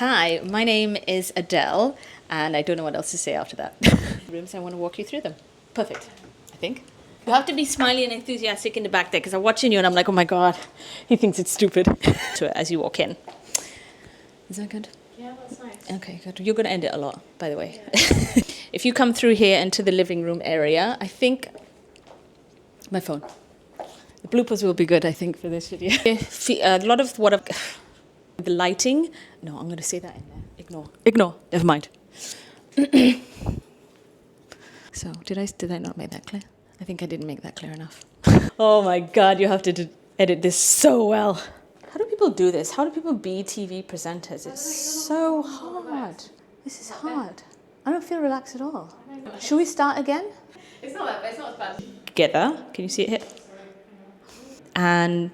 Hi, my name is Adele, and I don't know what else to say after that. Rooms, I want to walk you through them. Perfect, I think. You have to be smiley and enthusiastic in the back there, because I'm watching you and I'm like, oh my God, he thinks it's stupid. As you walk in. Is that good? Yeah, that's nice. Okay, good. You're going to end it a lot, by the way. Yeah. If you come through here into the living room area, I think... My phone. The bloopers will be good, I think, for this video. A lot of what I've... The lighting... No, I'm going to say that in there. Ignore. Never mind. So, did I not make that clear? I think I didn't make that clear enough. Oh my God, you have to edit this so well. How do people do this? How do people be TV presenters? It's so hard. This is hard. I don't feel relaxed at all. Should we start again? It's not that bad. It's not as bad. Together. Can you see it here? And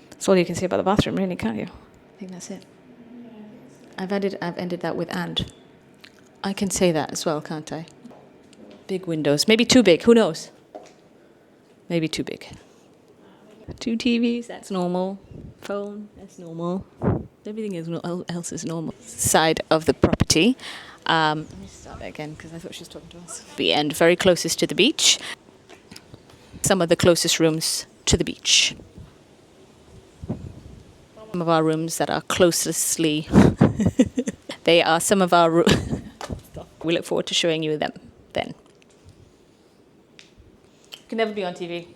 that's all you can say about the bathroom, really, can't you? I think that's it. I've ended that with and. I can say that as well, can't I? Big windows. Maybe too big. Who knows? Maybe too big. 2 TVs, that's normal. Phone, that's normal. Everything else is normal. Side of the property. Let me start that again because I thought she was talking to us. The end, very closest to the beach. Some of the closest rooms to the beach. Some of our rooms that are closestly... They are some of our rooms... We look forward to showing you them then. You can never be on TV.